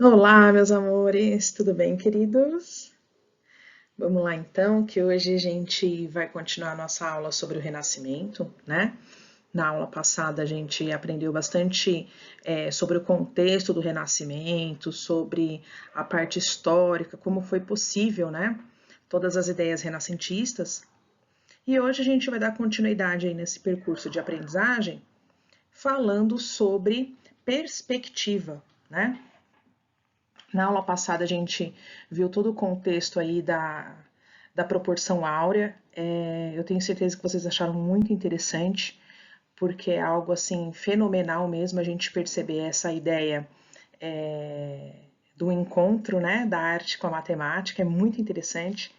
Olá, meus amores, tudo bem, queridos? Vamos lá então, que hoje a gente vai continuar a nossa aula sobre o Renascimento, né? Na aula passada a gente aprendeu bastante sobre o contexto do Renascimento, sobre a parte histórica, como foi possível, né? Todas as ideias renascentistas. E hoje a gente vai dar continuidade aí nesse percurso de aprendizagem, falando sobre perspectiva, né? Na aula passada a gente viu todo o contexto aí da proporção áurea. Eu tenho certeza que vocês acharam muito interessante, porque é algo assim fenomenal mesmo a gente perceber essa ideia do encontro, né, da arte com a matemática, é muito interessante.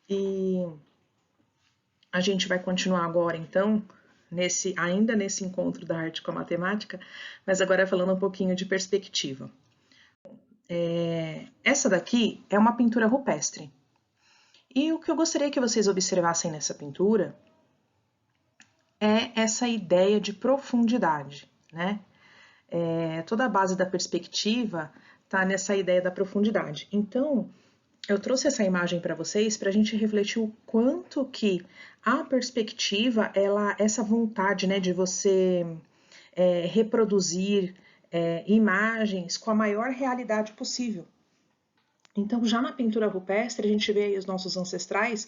E a gente vai continuar agora então ainda nesse encontro da arte com a matemática, mas agora falando um pouquinho de perspectiva. Essa daqui é uma pintura rupestre. E o que eu gostaria que vocês observassem nessa pintura é essa ideia de profundidade, né? Toda a base da perspectiva está nessa ideia da profundidade. Então, eu trouxe essa imagem para vocês para a gente refletir o quanto que a perspectiva, essa vontade, né, de você reproduzir imagens com a maior realidade possível. Então, já na pintura rupestre, a gente vê aí os nossos ancestrais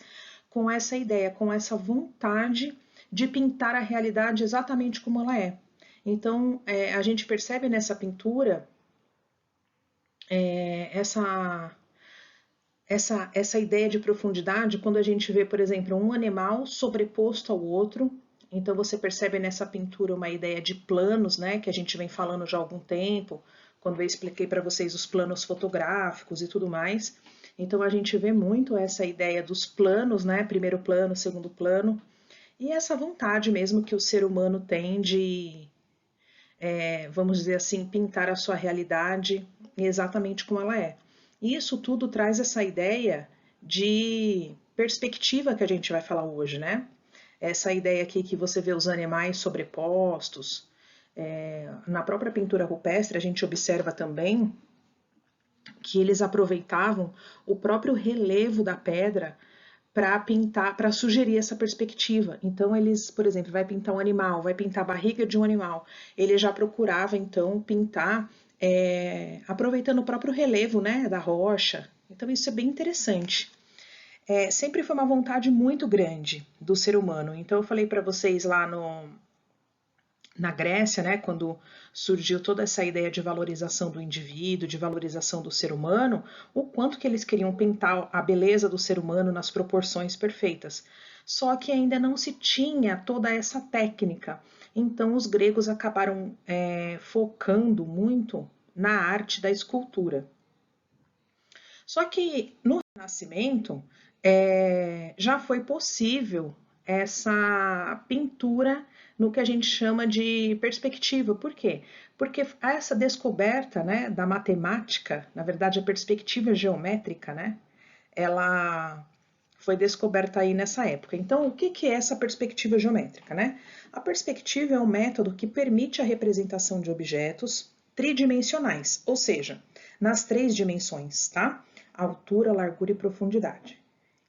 com essa ideia, com essa vontade de pintar a realidade exatamente como ela é. Então, a gente percebe nessa pintura essa, essa ideia de profundidade quando a gente vê, por exemplo, um animal sobreposto ao outro. Então, você percebe nessa pintura uma ideia de planos, né, que a gente vem falando já há algum tempo, quando eu expliquei para vocês os planos fotográficos e tudo mais. Então, a gente vê muito essa ideia dos planos, né, primeiro plano, segundo plano, e essa vontade mesmo que o ser humano tem de, vamos dizer assim, pintar a sua realidade exatamente como ela é. E isso tudo traz essa ideia de perspectiva que a gente vai falar hoje, né? Essa ideia aqui que você vê os animais sobrepostos. Na própria pintura rupestre, a gente observa também que eles aproveitavam o próprio relevo da pedra para pintar, para sugerir essa perspectiva. Então eles, por exemplo, vai pintar um animal, vai pintar a barriga de um animal, ele já procurava então pintar aproveitando o próprio relevo, né, da rocha. Então isso é bem interessante. Sempre foi uma vontade muito grande do ser humano. Então eu falei para vocês lá na Grécia, né, quando surgiu toda essa ideia de valorização do indivíduo, de valorização do ser humano, o quanto que eles queriam pintar a beleza do ser humano nas proporções perfeitas. Só que ainda não se tinha toda essa técnica. Então os gregos acabaram focando muito na arte da escultura. Só que no Renascimento já foi possível essa pintura no que a gente chama de perspectiva. Por quê? Porque essa descoberta, né, da matemática, na verdade a perspectiva geométrica, né, ela foi descoberta aí nessa época. Então, o que é essa perspectiva geométrica, né? A perspectiva é um método que permite a representação de objetos tridimensionais, ou seja, nas três dimensões, tá? Altura, largura e profundidade.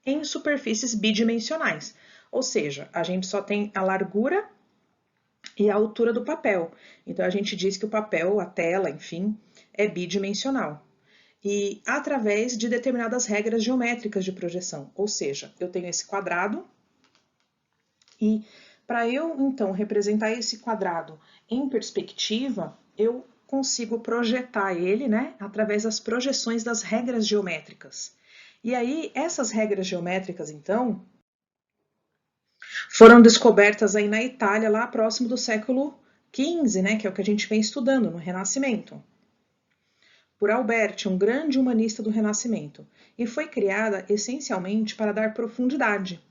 Em superfícies bidimensionais, ou seja, a gente só tem a largura e a altura do papel. Então a gente diz que o papel, a tela, enfim, é bidimensional. E através de determinadas regras geométricas de projeção, ou seja, eu tenho esse quadrado e para eu então representar esse quadrado em perspectiva, eu consigo projetar ele, né, através das projeções das regras geométricas. E aí essas regras geométricas então foram descobertas aí na Itália lá próximo do século XV, né, que é o que a gente vem estudando no Renascimento, por Alberti, um grande humanista do Renascimento, e foi criada essencialmente para dar profundidade,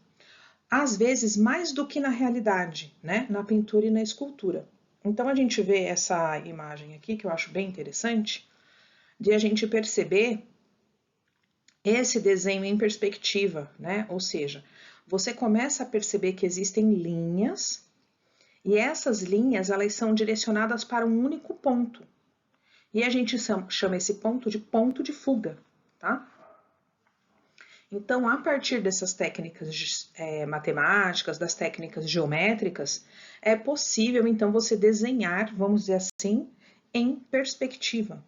às vezes mais do que na realidade, né, na pintura e na escultura. Então a gente vê essa imagem aqui que eu acho bem interessante, de a gente perceber esse desenho em perspectiva, né? Ou seja, você começa a perceber que existem linhas e essas linhas elas são direcionadas para um único ponto. E a gente chama esse ponto de fuga, tá? Então, a partir dessas técnicas matemáticas, das técnicas geométricas, é possível, então, você desenhar, vamos dizer assim, em perspectiva.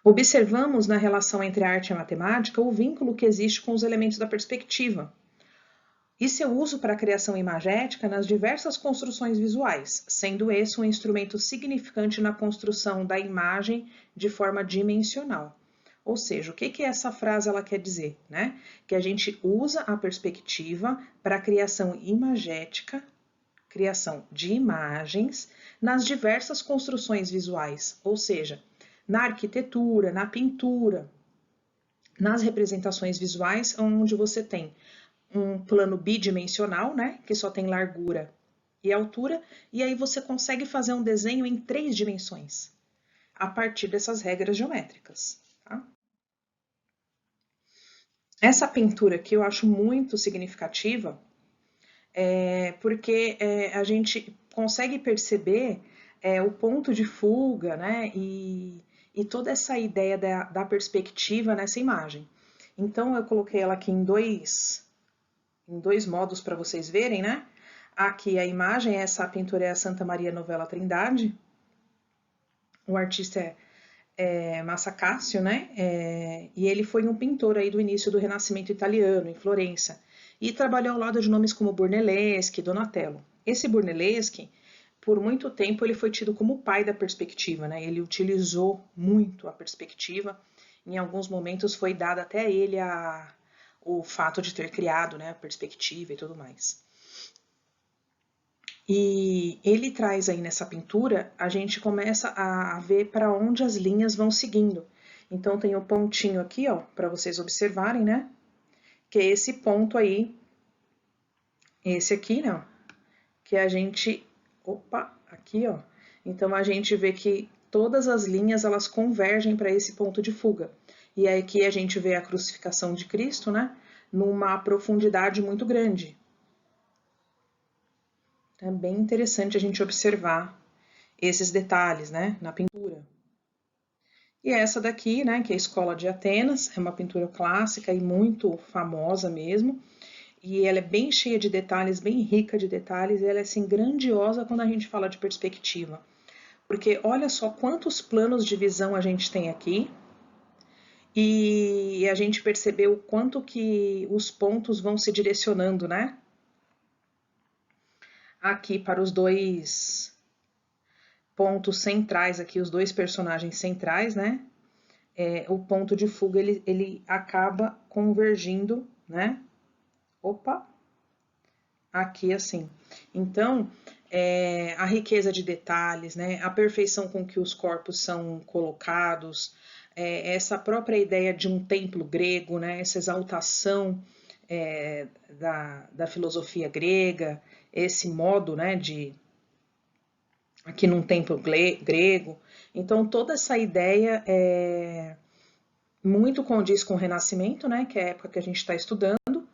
Observamos na relação entre a arte e a matemática o vínculo que existe com os elementos da perspectiva e seu uso para a criação imagética nas diversas construções visuais, sendo esse um instrumento significante na construção da imagem de forma dimensional. Ou seja, o que essa frase ela quer dizer? Né? Que a gente usa a perspectiva para a criação imagética, criação de imagens nas diversas construções visuais, ou seja, na arquitetura, na pintura, nas representações visuais, onde você tem um plano bidimensional, né, que só tem largura e altura, e aí você consegue fazer um desenho em 3 dimensões, a partir dessas regras geométricas. Tá? Essa pintura aqui eu acho muito significativa, porque a gente consegue perceber o ponto de fuga, né, e toda essa ideia da perspectiva nessa imagem. Então, eu coloquei ela aqui em dois modos para vocês verem, né? Aqui a imagem, essa pintura é a Santa Maria Novella Trindade. O artista é Massa Cássio, né? E ele foi um pintor aí do início do Renascimento italiano, em Florença. E trabalhou ao lado de nomes como Brunelleschi, Donatello. Esse Brunelleschi, por muito tempo, ele foi tido como o pai da perspectiva, né? Ele utilizou muito a perspectiva. Em alguns momentos foi dado até a ele o fato de ter criado, né, a perspectiva e tudo mais. E ele traz aí nessa pintura, a gente começa a ver para onde as linhas vão seguindo. Então tem o pontinho aqui, ó, para vocês observarem, né? Que é esse ponto aí, esse aqui, né? Que a gente, opa, aqui, ó. Então a gente vê que todas as linhas elas convergem para esse ponto de fuga. E aí aqui a gente vê a crucificação de Cristo, né? Numa profundidade muito grande. É bem interessante a gente observar esses detalhes, né, na pintura. E essa daqui, né, que é a Escola de Atenas, é uma pintura clássica e muito famosa mesmo. E ela é bem cheia de detalhes, bem rica de detalhes, e ela é assim grandiosa quando a gente fala de perspectiva. Porque olha só quantos planos de visão a gente tem aqui, e a gente percebeu o quanto que os pontos vão se direcionando, né? Aqui para os dois pontos centrais aqui, os dois personagens centrais, né? O ponto de fuga, ele acaba convergindo, né? Opa! Aqui assim. Então, a riqueza de detalhes, né? A perfeição com que os corpos são colocados, essa própria ideia de um templo grego, né? Essa exaltação da filosofia grega, esse modo, né, aqui num templo grego. Então, toda essa ideia muito condiz com o Renascimento, né, que é a época que a gente está estudando,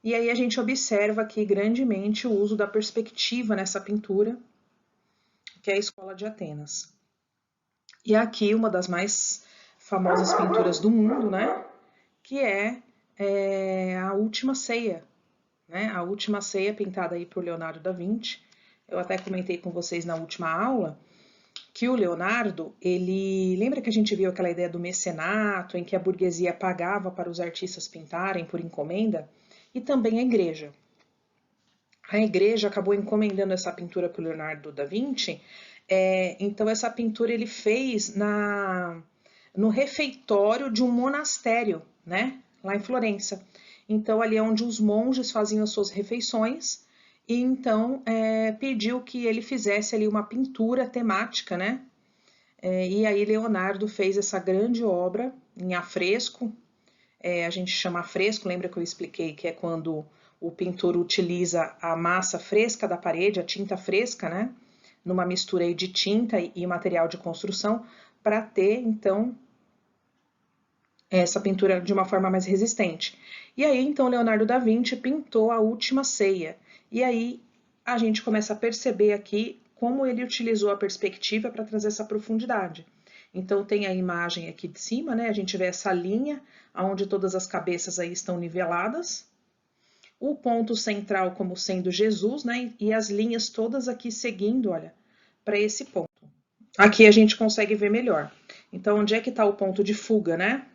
e aí a gente observa aqui grandemente o uso da perspectiva nessa pintura, que é a Escola de Atenas. E aqui uma das mais famosas pinturas do mundo, né, que é a Última Ceia, né, a Última Ceia pintada aí por Leonardo da Vinci. Eu até comentei com vocês na última aula que o Leonardo, ele lembra que a gente viu aquela ideia do mecenato, em que a burguesia pagava para os artistas pintarem por encomenda, e também a igreja. A igreja acabou encomendando essa pintura para o Leonardo da Vinci, então essa pintura ele fez no refeitório de um monastério, né, lá em Florença. Então ali é onde os monges faziam as suas refeições, e então pediu que ele fizesse ali uma pintura temática, né? E aí Leonardo fez essa grande obra em afresco. A gente chama afresco, lembra que eu expliquei que é quando o pintor utiliza a massa fresca da parede, a tinta fresca, né? Numa mistura aí de tinta e material de construção, para ter, então, essa pintura de uma forma mais resistente. E aí, então, Leonardo da Vinci pintou a Última Ceia. E aí, a gente começa a perceber aqui como ele utilizou a perspectiva para trazer essa profundidade. Então, tem a imagem aqui de cima, né? A gente vê essa linha, onde todas as cabeças aí estão niveladas. O ponto central como sendo Jesus, né? E as linhas todas aqui seguindo, olha, para esse ponto. Aqui a gente consegue ver melhor. Então, onde é que está o ponto de fuga, né?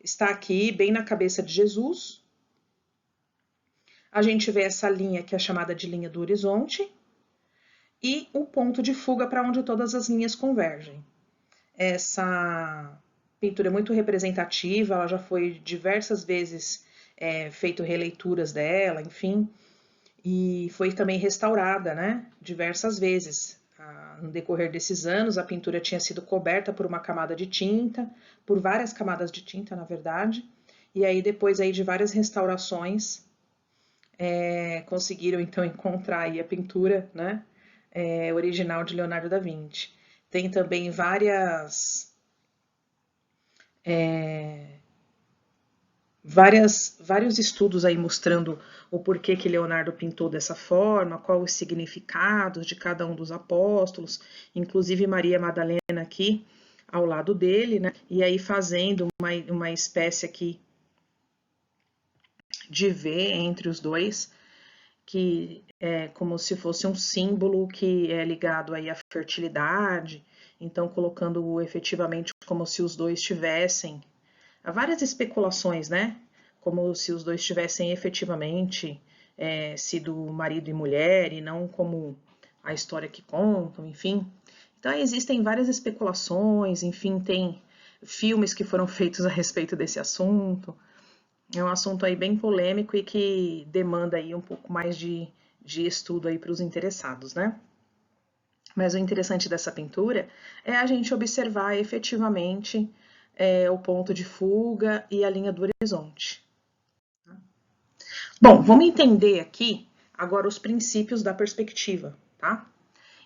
Está aqui, bem na cabeça de Jesus. A gente vê essa linha que é chamada de linha do horizonte. E o ponto de fuga para onde todas as linhas convergem. Essa pintura é muito representativa, ela já foi diversas vezes feito releituras dela, enfim, e foi também restaurada, né, diversas vezes. No decorrer desses anos, a pintura tinha sido coberta por uma camada de tinta, por várias camadas de tinta, na verdade, e aí depois aí de várias restaurações, conseguiram então encontrar aí a pintura, né, original de Leonardo da Vinci. Tem também vários estudos aí mostrando o porquê que Leonardo pintou dessa forma, qual os significados de cada um dos apóstolos, inclusive Maria Madalena aqui ao lado dele, né? E aí fazendo uma espécie aqui de V entre os dois, que é como se fosse um símbolo que é ligado aí à fertilidade, então colocando efetivamente como se os dois tivessem. Há várias especulações, né? Como se os dois tivessem efetivamente sido marido e mulher, e não como a história que contam, enfim. Então existem várias especulações, enfim, tem filmes que foram feitos a respeito desse assunto. É um assunto aí bem polêmico e que demanda aí um pouco mais de estudo aí para os interessados, né? Mas o interessante dessa pintura é a gente observar efetivamente o ponto de fuga e a linha do horizonte. Bom, vamos entender aqui agora os princípios da perspectiva, tá?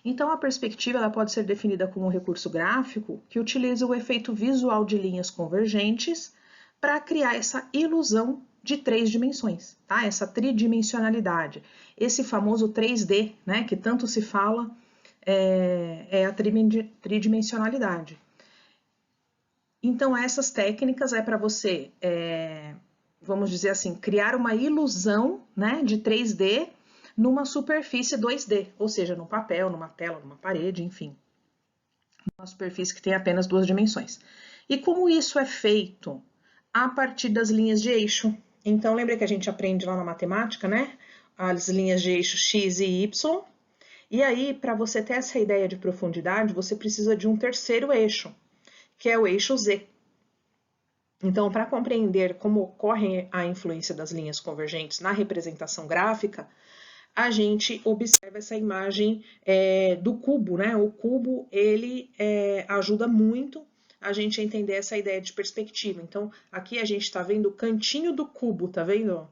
Então, a perspectiva ela pode ser definida como um recurso gráfico que utiliza o efeito visual de linhas convergentes para criar essa ilusão de 3 dimensões, tá? Essa tridimensionalidade. Esse famoso 3D, né, que tanto se fala, é a tridimensionalidade. Então, essas técnicas é para você, vamos dizer assim, criar uma ilusão, né, de 3D numa superfície 2D, ou seja, no papel, numa tela, numa parede, enfim. Uma superfície que tem apenas 2 dimensões. E como isso é feito? A partir das linhas de eixo. Então, lembra que a gente aprende lá na matemática, né? As linhas de eixo x e y. E aí, para você ter essa ideia de profundidade, você precisa de um terceiro eixo, que é o eixo z. Então, para compreender como ocorre a influência das linhas convergentes na representação gráfica, a gente observa essa imagem do cubo, né? O cubo, ele ajuda muito a gente a entender essa ideia de perspectiva. Então, aqui a gente está vendo o cantinho do cubo, tá vendo?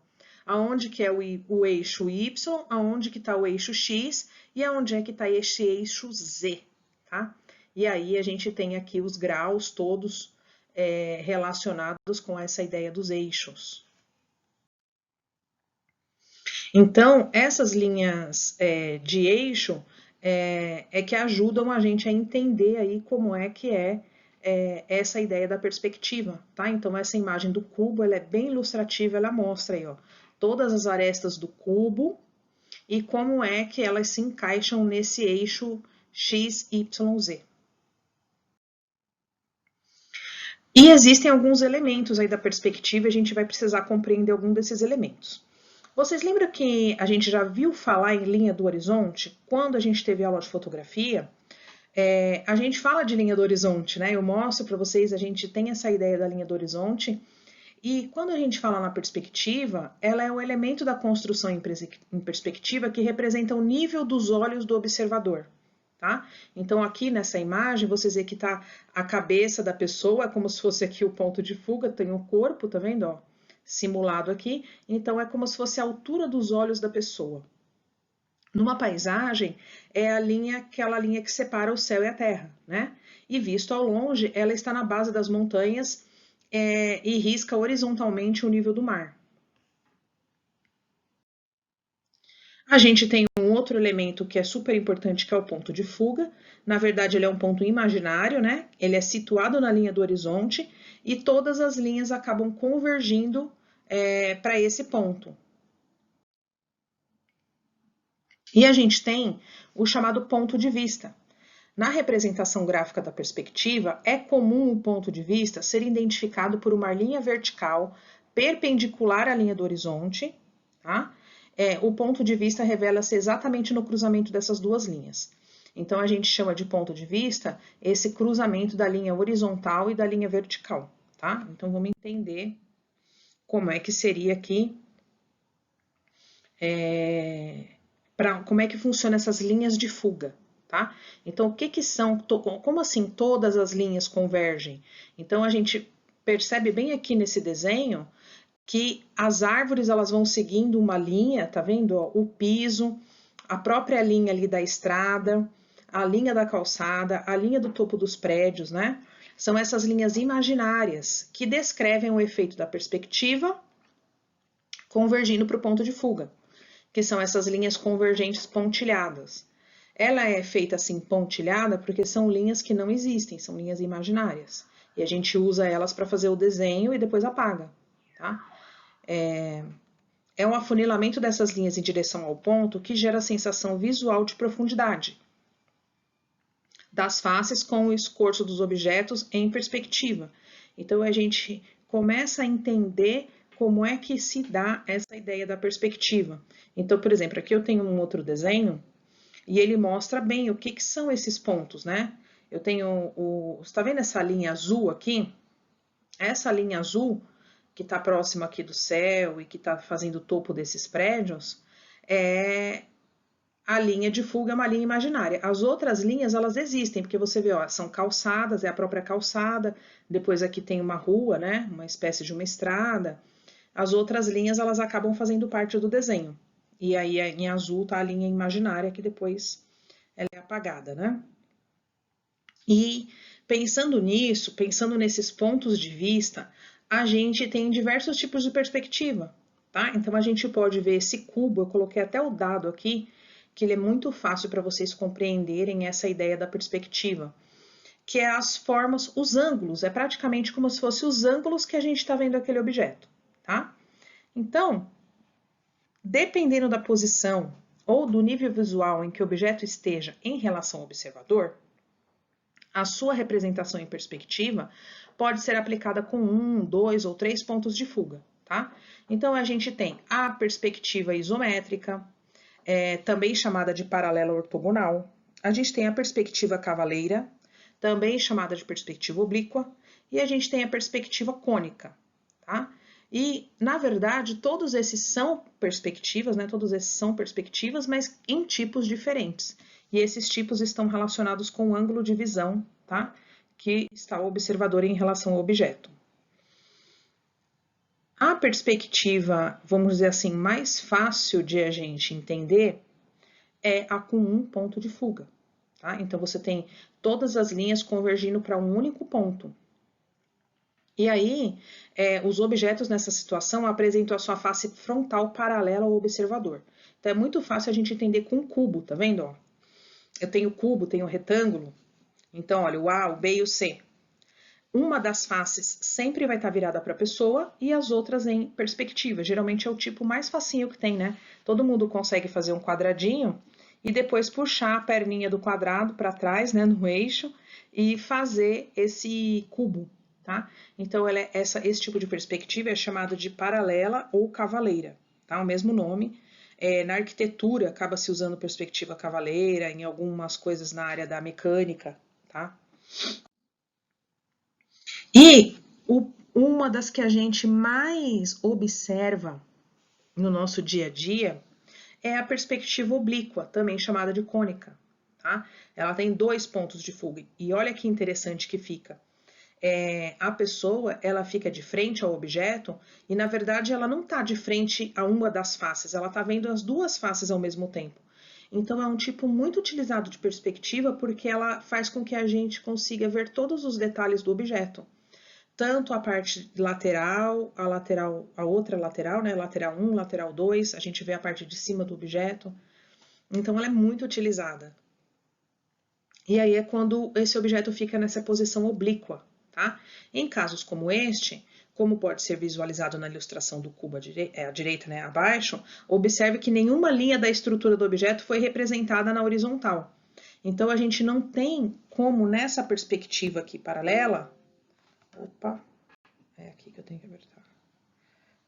Aonde que é o eixo Y, aonde que está o eixo X e aonde é que está esse eixo Z, tá? E aí a gente tem aqui os graus todos relacionados com essa ideia dos eixos. Então, essas linhas de eixo que ajudam a gente a entender aí como é que essa ideia da perspectiva, tá? Então, essa imagem do cubo, ela é bem ilustrativa, ela mostra aí, ó, todas as arestas do cubo e como é que elas se encaixam nesse eixo X, Y, Z. E existem alguns elementos aí da perspectiva, e a gente vai precisar compreender algum desses elementos. Vocês lembram que a gente já viu falar em linha do horizonte? Quando a gente teve aula de fotografia, a gente fala de linha do horizonte, né? Eu mostro para vocês, a gente tem essa ideia da linha do horizonte, e quando a gente fala na perspectiva, ela é o elemento da construção em perspectiva que representa o nível dos olhos do observador. Tá? Então, aqui nessa imagem, vocês vê que tá a cabeça da pessoa, é como se fosse aqui o ponto de fuga, tem o corpo, tá vendo? Ó, simulado aqui. Então, é como se fosse a altura dos olhos da pessoa. Numa paisagem, é aquela linha que separa o céu e a terra, né? E visto ao longe, ela está na base das montanhas e risca horizontalmente o nível do mar. A gente tem um outro elemento que é super importante, que é o ponto de fuga. Na verdade, ele é um ponto imaginário, né? Ele é situado na linha do horizonte e todas as linhas acabam convergindo para esse ponto. E a gente tem o chamado ponto de vista. Na representação gráfica da perspectiva, é comum o ponto de vista ser identificado por uma linha vertical perpendicular à linha do horizonte, tá? O ponto de vista revela-se exatamente no cruzamento dessas duas linhas. Então, a gente chama de ponto de vista esse cruzamento da linha horizontal e da linha vertical, tá? Então, vamos entender como é que seria aqui, como é que funcionam essas linhas de fuga, tá? Então, o que que são, como assim todas as linhas convergem? Então, a gente percebe bem aqui nesse desenho que as árvores, elas vão seguindo uma linha, tá vendo? O piso, a própria linha ali da estrada, a linha da calçada, a linha do topo dos prédios, né? São essas linhas imaginárias que descrevem o efeito da perspectiva convergindo para o ponto de fuga, que são essas linhas convergentes pontilhadas. Ela é feita assim pontilhada porque são linhas que não existem, são linhas imaginárias. E a gente usa elas para fazer o desenho e depois apaga, tá? É um afunilamento dessas linhas em direção ao ponto que gera a sensação visual de profundidade das faces com o escorço dos objetos em perspectiva. Então, a gente começa a entender como é que se dá essa ideia da perspectiva. Então, por exemplo, aqui eu tenho um outro desenho e ele mostra bem o que, que são esses pontos, né? Eu tenho você está vendo essa linha azul aqui? Essa linha azul, que está próxima aqui do céu e que está fazendo o topo desses prédios, a linha de fuga é uma linha imaginária. As outras linhas, elas existem, porque você vê, ó, são calçadas, é a própria calçada, depois aqui tem uma rua, né, uma espécie de uma estrada. As outras linhas, elas acabam fazendo parte do desenho. E aí, em azul, tá a linha imaginária, que depois ela é apagada, né? E pensando nisso, pensando nesses pontos de vista, a gente tem diversos tipos de perspectiva, tá? Então, a gente pode ver esse cubo, eu coloquei até o dado aqui, que ele é muito fácil para vocês compreenderem essa ideia da perspectiva, que é as formas, os ângulos, é praticamente como se fossem os ângulos que a gente está vendo aquele objeto, tá? Então, dependendo da posição ou do nível visual em que o objeto esteja em relação ao observador, a sua representação em perspectiva pode ser aplicada com 1, 2 ou 3 pontos de fuga, tá? Então, a gente tem a perspectiva isométrica, também chamada de paralela ortogonal. A gente tem a perspectiva cavaleira, também chamada de perspectiva oblíqua, e a gente tem a perspectiva cônica, tá? E, na verdade, todos esses são perspectivas, né? Todos esses são perspectivas, mas em tipos diferentes. E esses tipos estão relacionados com o ângulo de visão, tá? Que está o observador em relação ao objeto. A perspectiva, vamos dizer assim, mais fácil de a gente entender é a com um ponto de fuga, tá? Então, você tem todas as linhas convergindo para um único ponto. E aí, os objetos nessa situação apresentam a sua face frontal paralela ao observador. Então, é muito fácil a gente entender com um cubo, tá vendo? Ó? Eu tenho cubo, tenho retângulo. Então, olha, o A, o B e o C. Uma das faces sempre vai estar virada para a pessoa e as outras em perspectiva. Geralmente é o tipo mais facinho que tem, né? Todo mundo consegue fazer um quadradinho e depois puxar a perninha do quadrado para trás, né, no eixo, e fazer esse cubo, tá? Então, esse tipo de perspectiva é chamado de paralela ou cavaleira, tá? O mesmo nome. Na arquitetura, acaba se usando perspectiva cavaleira, em algumas coisas na área da mecânica, tá? E uma das que a gente mais observa no nosso dia a dia é a perspectiva oblíqua, também chamada de cônica, tá? Ela tem 2 pontos de fuga. E olha que interessante que fica. A pessoa, ela fica de frente ao objeto e, na verdade, ela não está de frente a uma das faces, ela está vendo as duas faces ao mesmo tempo. Então, é um tipo muito utilizado de perspectiva porque ela faz com que a gente consiga ver todos os detalhes do objeto. Tanto a parte lateral, a outra lateral, né? Lateral 1, lateral 2, a gente vê a parte de cima do objeto. Então, ela é muito utilizada. E aí é quando esse objeto fica nessa posição oblíqua, tá? Em casos como este, como pode ser visualizado na ilustração do cubo à direita, né, abaixo, observe que nenhuma linha da estrutura do objeto foi representada na horizontal. Então, a gente não tem como, nessa perspectiva aqui paralela... Opa, é aqui que eu tenho que apertar.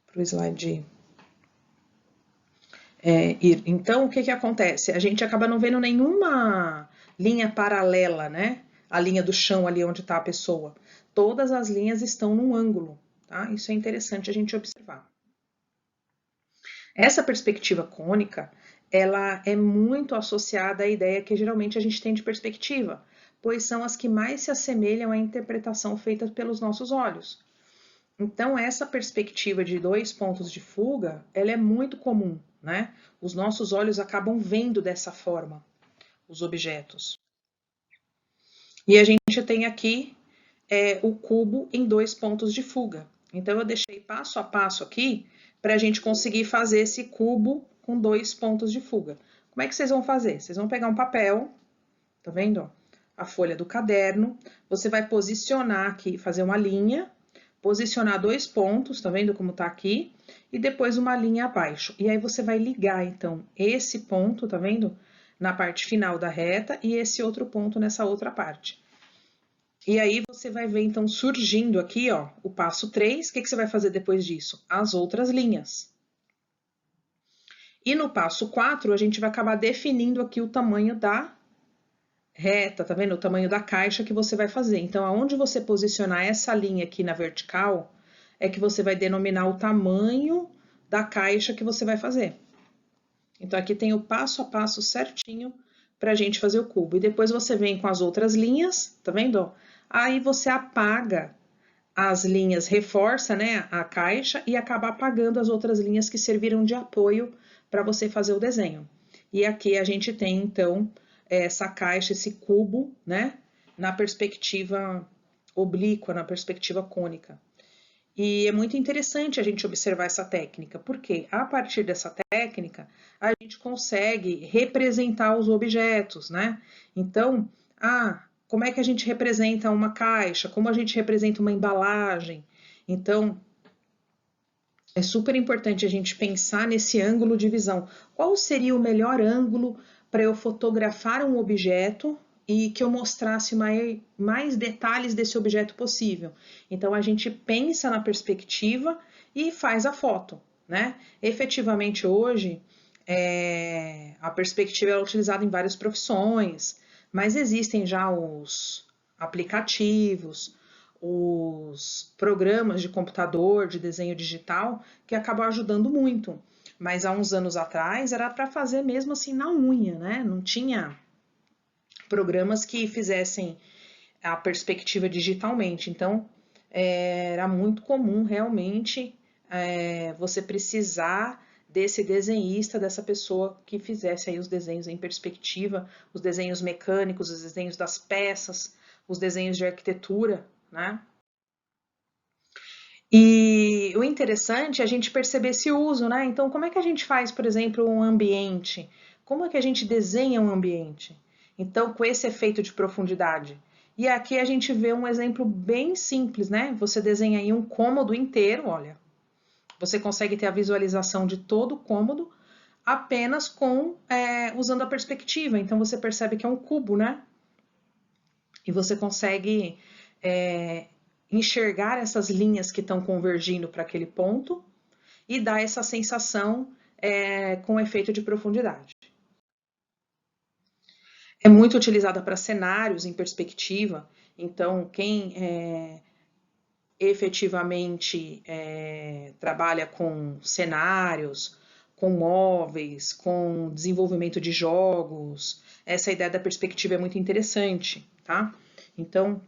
Para o slide ir. Então, o que que acontece? A gente acaba não vendo nenhuma linha paralela, né? A linha do chão ali onde está a pessoa. Todas as linhas estão num ângulo, tá? Isso é interessante a gente observar. Essa perspectiva cônica, ela é muito associada à ideia que geralmente a gente tem de perspectiva, pois são as que mais se assemelham à interpretação feita pelos nossos olhos. Então, essa perspectiva de 2 pontos de fuga, ela é muito comum, né? Os nossos olhos acabam vendo dessa forma os objetos. E a gente tem aqui o cubo em 2 pontos de fuga. Então, eu deixei passo a passo aqui para a gente conseguir fazer esse cubo com 2 pontos de fuga. Como é que vocês vão fazer? Vocês vão pegar um papel, tá vendo? A folha do caderno, você vai posicionar aqui, fazer uma linha, posicionar 2 pontos, tá vendo como tá aqui? E depois uma linha abaixo. E aí você vai ligar, então, esse ponto, tá vendo? Na parte final da reta e esse outro ponto nessa outra parte. E aí você vai ver, então, surgindo aqui, ó, o passo 3. O que você vai fazer depois disso? As outras linhas. E no passo 4, a gente vai acabar definindo aqui o tamanho da reta, tá vendo? O tamanho da caixa que você vai fazer. Então, aonde você posicionar essa linha aqui na vertical, é que você vai denominar o tamanho da caixa que você vai fazer. Então, aqui tem o passo a passo certinho para a gente fazer o cubo. E depois você vem com as outras linhas, tá vendo? Aí você apaga as linhas, reforça, né, a caixa e acaba apagando as outras linhas que serviram de apoio para você fazer o desenho. E aqui a gente tem, então, essa caixa, esse cubo, né, na perspectiva oblíqua, na perspectiva cônica. E é muito interessante a gente observar essa técnica, porque a partir dessa técnica a gente consegue representar os objetos, né? Então, como é que a gente representa uma caixa? Como a gente representa uma embalagem? Então, é super importante a gente pensar nesse ângulo de visão. Qual seria o melhor ângulo para eu fotografar um objeto e que eu mostrasse mais detalhes desse objeto possível? Então, a gente pensa na perspectiva e faz a foto, né? Efetivamente, hoje, a perspectiva é utilizada em várias profissões, mas existem já os aplicativos, os programas de computador, de desenho digital, que acabam ajudando muito. Mas há uns anos atrás era para fazer mesmo assim na unha, né? Não tinha programas que fizessem a perspectiva digitalmente. Então, era muito comum realmente você precisar desse desenhista, dessa pessoa que fizesse aí os desenhos em perspectiva, os desenhos mecânicos, os desenhos das peças, os desenhos de arquitetura, né? E o interessante é a gente perceber esse uso, né? Então, como é que a gente faz, por exemplo, um ambiente? Como é que a gente desenha um ambiente? Então, com esse efeito de profundidade. E aqui a gente vê um exemplo bem simples, né? Você desenha aí um cômodo inteiro, olha. Você consegue ter a visualização de todo o cômodo apenas usando a perspectiva. Então, você percebe que é um cubo, né? E você consegue enxergar essas linhas que estão convergindo para aquele ponto e dar essa sensação com efeito de profundidade. É muito utilizada para cenários em perspectiva, então quem efetivamente trabalha com cenários, com móveis, com desenvolvimento de jogos, essa ideia da perspectiva é muito interessante, tá? Então,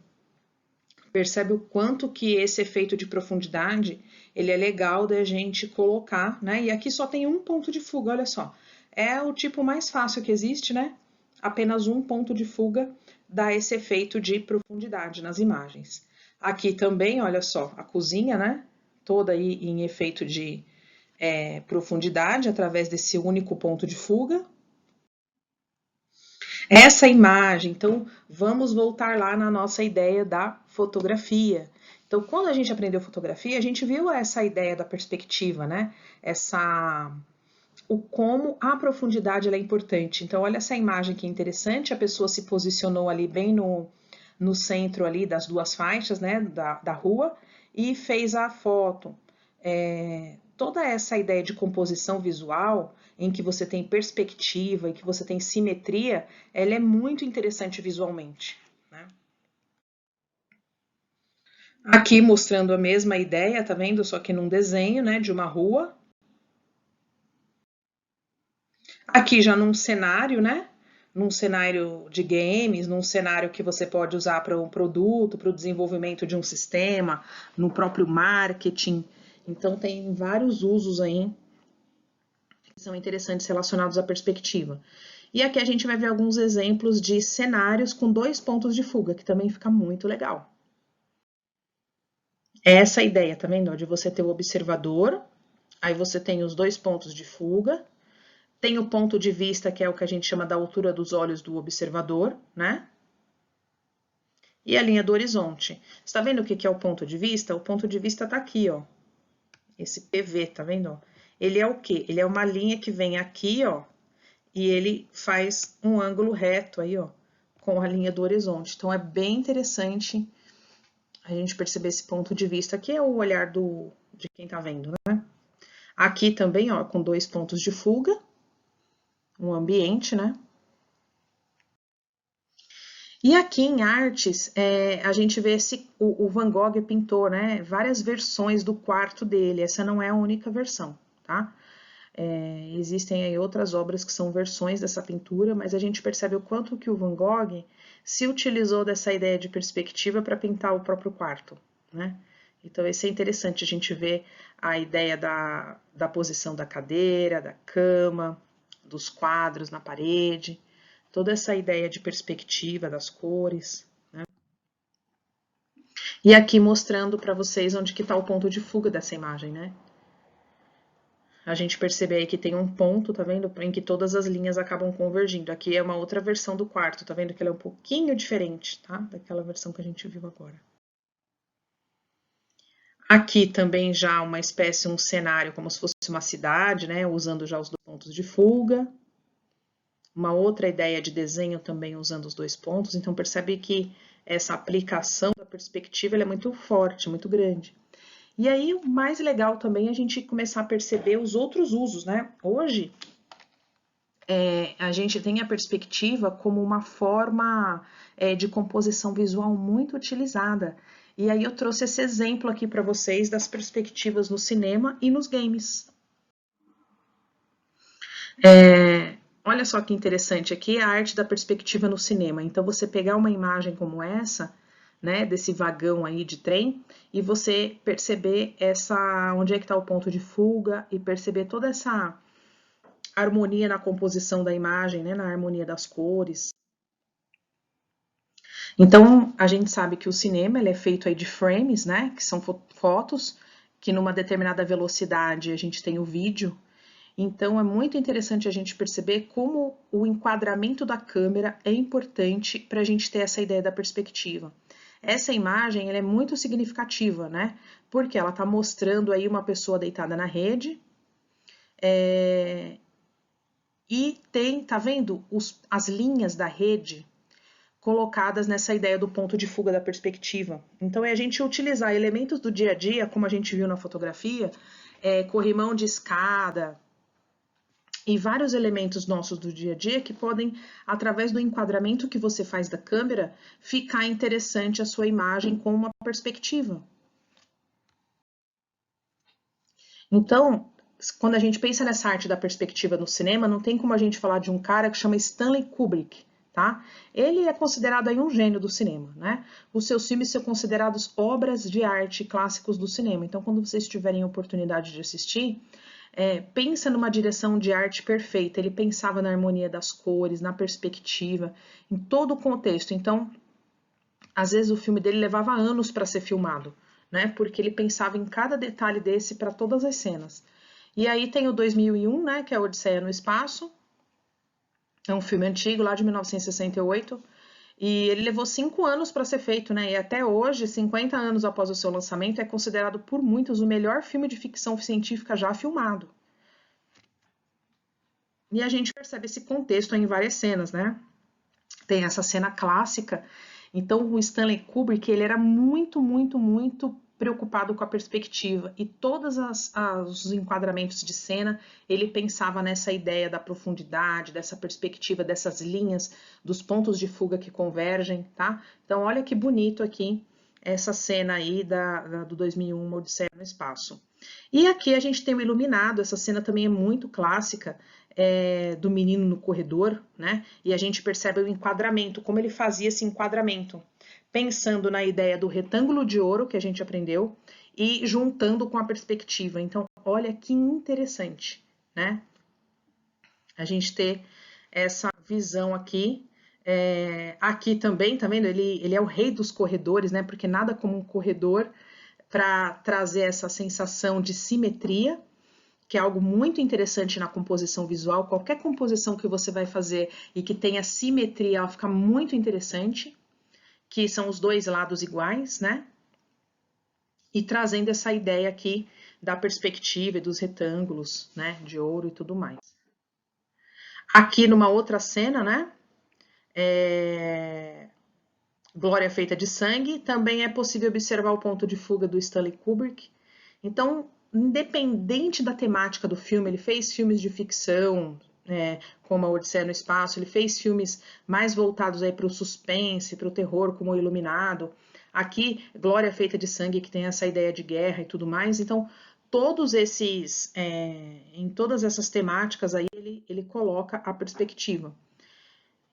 percebe o quanto que esse efeito de profundidade, ele é legal da gente colocar, né? E aqui só tem um ponto de fuga, olha só. É o tipo mais fácil que existe, né? Apenas um ponto de fuga dá esse efeito de profundidade nas imagens. Aqui também, olha só, a cozinha, né? Toda aí em efeito de profundidade através desse único ponto de fuga. essa imagem. Então, vamos voltar lá na nossa ideia da fotografia. Então, quando a gente aprendeu fotografia, a gente viu essa ideia da perspectiva, né? O como a profundidade ela é importante. Então, olha essa imagem que é interessante, a pessoa se posicionou ali bem no centro ali das duas faixas, né, da rua, e fez a foto. Toda essa ideia de composição visual, em que você tem perspectiva e que você tem simetria, ela é muito interessante visualmente, né? Aqui mostrando a mesma ideia, tá vendo? Só que num desenho, né, de uma rua. Aqui já num cenário, né? Num cenário de games, num cenário que você pode usar para um produto, para o desenvolvimento de um sistema, no próprio marketing. Então tem vários usos aí que são interessantes relacionados à perspectiva. E aqui a gente vai ver alguns exemplos de cenários com 2 pontos de fuga, que também fica muito legal. Essa ideia, tá vendo? De você ter o observador, aí você tem os 2 pontos de fuga, tem o ponto de vista, que é o que a gente chama da altura dos olhos do observador, né? E a linha do horizonte. Você tá vendo o que é o ponto de vista? O ponto de vista tá aqui, ó. Esse PV, tá vendo? Ele é o quê? Ele é uma linha que vem aqui, ó, e ele faz um ângulo reto aí, ó, com a linha do horizonte. Então, é bem interessante a gente perceber esse ponto de vista, que é o olhar de quem tá vendo, né? Aqui também, ó, com 2 pontos de fuga, um ambiente, né? E aqui em artes, a gente vê o Van Gogh pintou, né, várias versões do quarto dele, essa não é a única versão, tá? Existem aí outras obras que são versões dessa pintura, mas a gente percebe o quanto que o Van Gogh se utilizou dessa ideia de perspectiva para pintar o próprio quarto, né? Então, isso é interessante, a gente vê a ideia da posição da cadeira, da cama, dos quadros na parede, toda essa ideia de perspectiva das cores, né? E aqui mostrando para vocês onde que está o ponto de fuga dessa imagem, né? A gente percebe aí que tem um ponto, tá vendo? Em que todas as linhas acabam convergindo. Aqui é uma outra versão do quarto, tá vendo? Que ela é um pouquinho diferente, tá? Daquela versão que a gente viu agora. Aqui também já uma espécie, um cenário como se fosse uma cidade, né? Usando já os 2 pontos de fuga. Uma outra ideia de desenho também usando os 2 pontos. Então percebe que essa aplicação da perspectiva é muito forte, muito grande. E aí, o mais legal também é a gente começar a perceber os outros usos, né? Hoje, a gente tem a perspectiva como uma forma de composição visual muito utilizada. E aí eu trouxe esse exemplo aqui para vocês das perspectivas no cinema e nos games. Olha só que interessante, aqui é a arte da perspectiva no cinema. Então, você pegar uma imagem como essa, né, desse vagão aí de trem, e você perceber onde é que está o ponto de fuga, e perceber toda essa harmonia na composição da imagem, né, na harmonia das cores. Então, a gente sabe que o cinema ele é feito aí de frames, né, que são fotos, que numa determinada velocidade a gente tem o vídeo. Então, é muito interessante a gente perceber como o enquadramento da câmera é importante para a gente ter essa ideia da perspectiva. Essa imagem ela é muito significativa, né? Porque ela está mostrando aí uma pessoa deitada na rede, e tem, tá vendo, as linhas da rede colocadas nessa ideia do ponto de fuga da perspectiva. Então, é a gente utilizar elementos do dia a dia, como a gente viu na fotografia, corrimão de escada, e vários elementos nossos do dia a dia que podem, através do enquadramento que você faz da câmera, ficar interessante a sua imagem com uma perspectiva. Então, quando a gente pensa nessa arte da perspectiva no cinema, não tem como a gente falar de um cara que chama Stanley Kubrick, tá? Ele é considerado aí um gênio do cinema, né? Os seus filmes são considerados obras de arte clássicos do cinema. Então, quando vocês tiverem a oportunidade de assistir, pensa numa direção de arte perfeita. Ele pensava na harmonia das cores, na perspectiva, em todo o contexto. Então, às vezes o filme dele levava anos para ser filmado, né? Porque ele pensava em cada detalhe desse para todas as cenas. E aí tem o 2001, né? Que é a Odisseia no Espaço. É um filme antigo, lá de 1968, e ele levou 5 anos para ser feito, né? E até hoje, 50 anos após o seu lançamento, é considerado por muitos o melhor filme de ficção científica já filmado. E a gente percebe esse contexto em várias cenas, né? Tem essa cena clássica. Então, o Stanley Kubrick, ele era muito preocupado com a perspectiva e todos os enquadramentos de cena, ele pensava nessa ideia da profundidade, dessa perspectiva, dessas linhas, dos pontos de fuga que convergem, tá? Então, olha que bonito aqui essa cena aí do 2001, Uma Odisseia no Espaço. E aqui a gente tem o Iluminado, essa cena também é muito clássica, do menino no corredor, né? E a gente percebe o enquadramento, como ele fazia esse enquadramento, pensando na ideia do retângulo de ouro que a gente aprendeu e juntando com a perspectiva. Então, olha que interessante, né? A gente ter essa visão aqui. Aqui também, tá vendo? Ele é o rei dos corredores, né? Porque nada como um corredor para trazer essa sensação de simetria, que é algo muito interessante na composição visual. Qualquer composição que você vai fazer e que tenha simetria, ela fica muito interessante, que são os dois lados iguais, né? E trazendo essa ideia aqui da perspectiva e dos retângulos, né, de ouro e tudo mais. Aqui numa outra cena, né, Glória Feita de Sangue, também é possível observar o ponto de fuga do Stanley Kubrick. Então, independente da temática do filme, ele fez filmes de ficção, como A Odisseia no Espaço, ele fez filmes mais voltados para o suspense, para o terror, como O Iluminado. Aqui, Glória Feita de Sangue, que tem essa ideia de guerra e tudo mais. Então, em todas essas temáticas aí, ele coloca a perspectiva.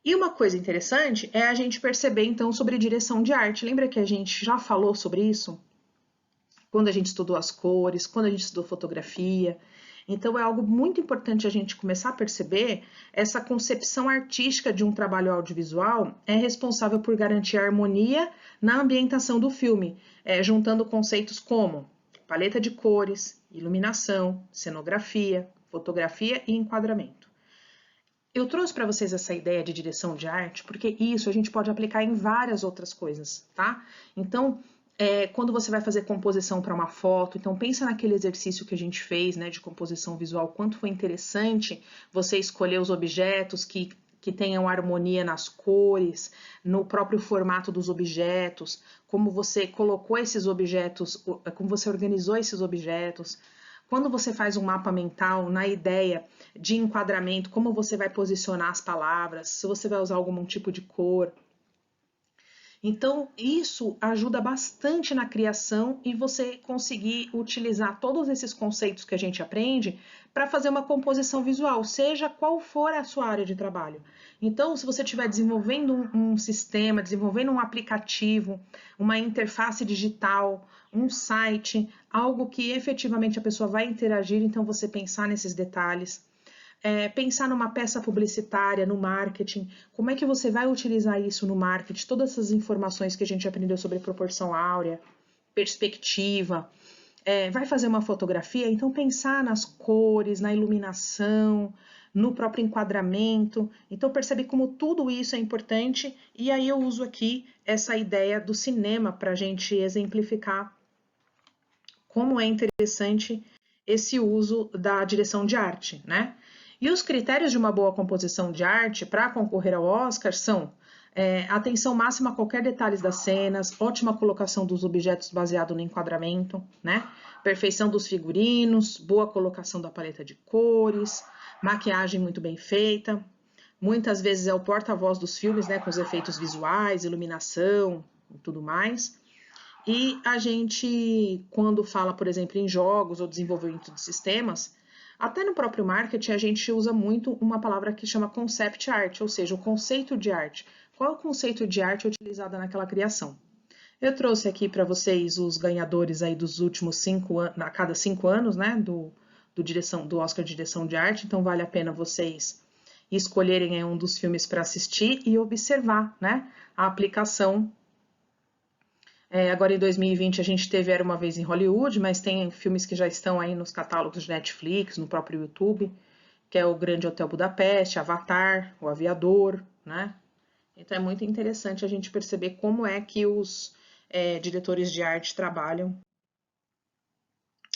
E uma coisa interessante é a gente perceber, então, sobre direção de arte. Lembra que a gente já falou sobre isso? Quando a gente estudou as cores, quando a gente estudou fotografia. Então, é algo muito importante a gente começar a perceber essa concepção artística de um trabalho audiovisual é responsável por garantir a harmonia na ambientação do filme, juntando conceitos como paleta de cores, iluminação, cenografia, fotografia e enquadramento. Eu trouxe para vocês essa ideia de direção de arte, porque isso a gente pode aplicar em várias outras coisas, tá? Então, quando você vai fazer composição para uma foto, então pensa naquele exercício que a gente fez, né, de composição visual, quanto foi interessante você escolher os objetos que tenham harmonia nas cores, no próprio formato dos objetos, como você colocou esses objetos, como você organizou esses objetos. Quando você faz um mapa mental na ideia de enquadramento, como você vai posicionar as palavras, se você vai usar algum tipo de cor. Então, isso ajuda bastante na criação e você conseguir utilizar todos esses conceitos que a gente aprende para fazer uma composição visual, seja qual for a sua área de trabalho. Então, se você estiver desenvolvendo um sistema, desenvolvendo um aplicativo, uma interface digital, um site, algo que efetivamente a pessoa vai interagir, então você pensar nesses detalhes. Pensar numa peça publicitária, no marketing, como é que você vai utilizar isso no marketing, todas essas informações que a gente aprendeu sobre proporção áurea, perspectiva, vai fazer uma fotografia, então pensar nas cores, na iluminação, no próprio enquadramento, então percebe como tudo isso é importante, e aí eu uso aqui essa ideia do cinema para a gente exemplificar como é interessante esse uso da direção de arte, né? E os critérios de uma boa composição de arte para concorrer ao Oscar são atenção máxima a qualquer detalhe das cenas, ótima colocação dos objetos baseado no enquadramento, né? Perfeição dos figurinos, boa colocação da paleta de cores, maquiagem muito bem feita. Muitas vezes é o porta-voz dos filmes, né? Com os efeitos visuais, iluminação e tudo mais. E a gente, quando fala, por exemplo, em jogos ou desenvolvimento de sistemas, até no próprio marketing a gente usa muito uma palavra que chama concept art, ou seja, o conceito de arte. Qual é o conceito de arte utilizado naquela criação? Eu trouxe aqui para vocês os ganhadores aí dos últimos 5 anos, a cada 5 anos, né, do Oscar de Direção de Arte, então vale a pena vocês escolherem um dos filmes para assistir e observar, né, a aplicação. Agora em 2020 a gente teve Era Uma Vez em Hollywood, mas tem filmes que já estão aí nos catálogos de Netflix, no próprio YouTube. que é o Grande Hotel Budapeste, Avatar, O Aviador, né? Então é muito interessante a gente perceber como é que os diretores de arte trabalham.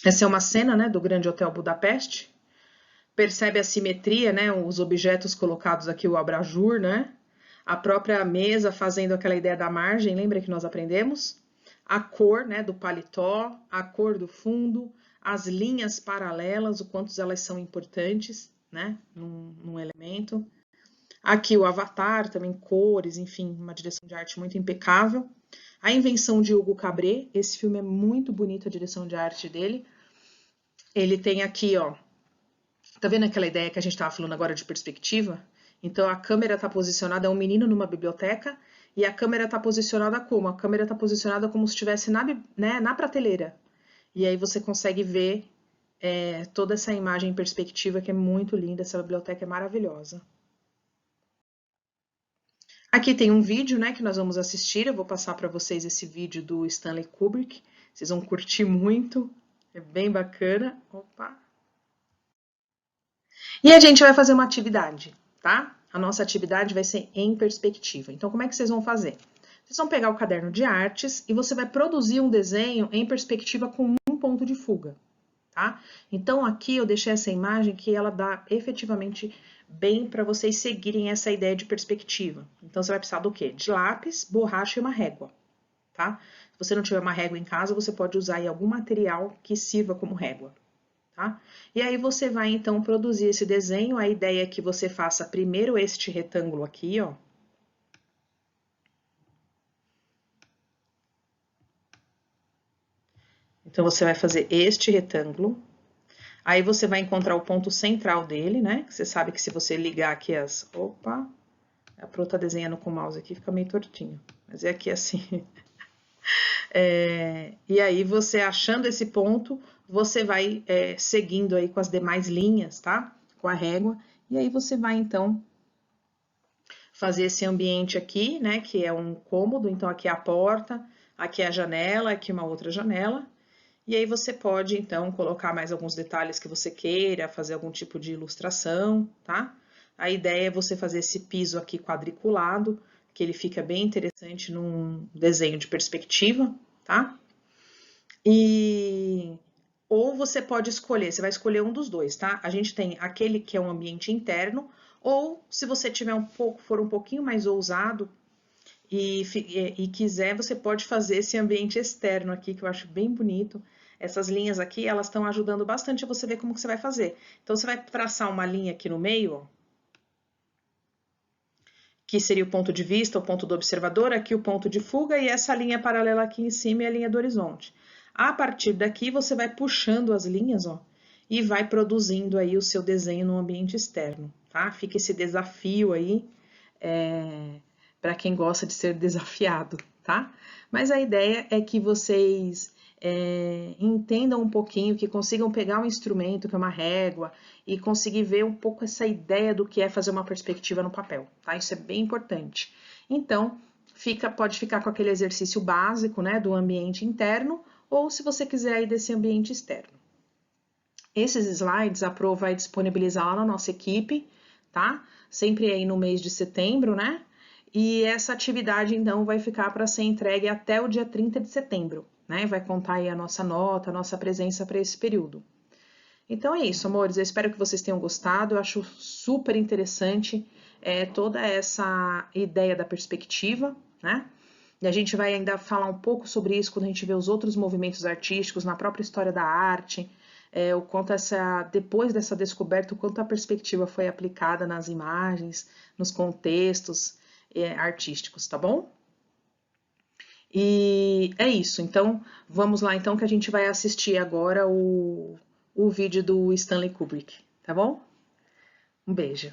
Essa é uma cena, né, do Grande Hotel Budapeste. Percebe a simetria, né, os objetos colocados aqui, o abajur, né? A própria mesa fazendo aquela ideia da margem, lembra que nós aprendemos? A cor, né, do paletó, a cor do fundo, as linhas paralelas, o quanto elas são importantes, né, num elemento. Aqui o avatar, também cores, enfim, uma direção de arte muito impecável. A invenção de Hugo Cabret, esse filme é muito bonito, a direção de arte dele. Ele tem aqui, ó, tá vendo aquela ideia que a gente estava falando agora de perspectiva? Então a câmera está posicionada, é um menino numa biblioteca, e a câmera está posicionada como? A câmera está posicionada como se estivesse na prateleira. E aí você consegue ver toda essa imagem em perspectiva que é muito linda, essa biblioteca é maravilhosa. Aqui tem um vídeo, né, que nós vamos assistir, eu vou passar para vocês esse vídeo do Stanley Kubrick, vocês vão curtir muito, é bem bacana. Opa! E a gente vai fazer uma atividade, tá? A nossa atividade vai ser em perspectiva. Então, como é que vocês vão fazer? Vocês vão pegar o caderno de artes e você vai produzir um desenho em perspectiva com um ponto de fuga, tá? Então, aqui eu deixei essa imagem que ela dá efetivamente bem para vocês seguirem essa ideia de perspectiva. Então, você vai precisar do quê? De lápis, borracha e uma régua, tá? Se você não tiver uma régua em casa, você pode usar aí algum material que sirva como régua. Tá? E aí você vai então produzir esse desenho, a ideia é que você faça primeiro este retângulo aqui, ó. Então você vai fazer este retângulo, aí você vai encontrar o ponto central dele, né? Você sabe que se você ligar aqui as... Opa! A Pro tá desenhando com o mouse aqui, fica meio tortinho, mas é aqui assim. E aí você achando esse ponto, você vai seguindo aí com as demais linhas, tá? Com a régua, e aí você vai então fazer esse ambiente aqui, né, que é um cômodo, então aqui é a porta, aqui é a janela, aqui uma outra janela, e aí você pode então colocar mais alguns detalhes que você queira, fazer algum tipo de ilustração, tá? A ideia é você fazer esse piso aqui quadriculado, que ele fica bem interessante num desenho de perspectiva, tá? Ou você pode escolher, você vai escolher um dos dois, tá? A gente tem aquele que é um ambiente interno, ou se você tiver for um pouquinho mais ousado e quiser, você pode fazer esse ambiente externo aqui, que eu acho bem bonito. Essas linhas aqui, elas estão ajudando bastante a você ver como que você vai fazer. Então, você vai traçar uma linha aqui no meio, ó, que seria o ponto de vista, o ponto do observador, aqui o ponto de fuga, e essa linha paralela aqui em cima é a linha do horizonte. A partir daqui, você vai puxando as linhas, ó, e vai produzindo aí o seu desenho no ambiente externo, tá? Fica esse desafio aí, para quem gosta de ser desafiado, tá? Mas a ideia é que vocês entendam um pouquinho, que consigam pegar um instrumento, que é uma régua, e conseguir ver um pouco essa ideia do que é fazer uma perspectiva no papel, tá? Isso é bem importante. Então, pode ficar com aquele exercício básico, né, do ambiente interno, ou se você quiser aí desse ambiente externo. Esses slides a Pro vai disponibilizar lá na nossa equipe, tá? Sempre aí no mês de setembro, né? E essa atividade, então, vai ficar para ser entregue até o dia 30 de setembro, né? Vai contar aí a nossa nota, a nossa presença para esse período. Então é isso, amores. Eu espero que vocês tenham gostado. Eu acho super interessante toda essa ideia da perspectiva, né? E a gente vai ainda falar um pouco sobre isso quando a gente vê os outros movimentos artísticos, na própria história da arte, o quanto depois dessa descoberta, o quanto a perspectiva foi aplicada nas imagens, nos contextos artísticos, tá bom? E é isso. Então, vamos lá então que a gente vai assistir agora o vídeo do Stanley Kubrick, tá bom? Um beijo.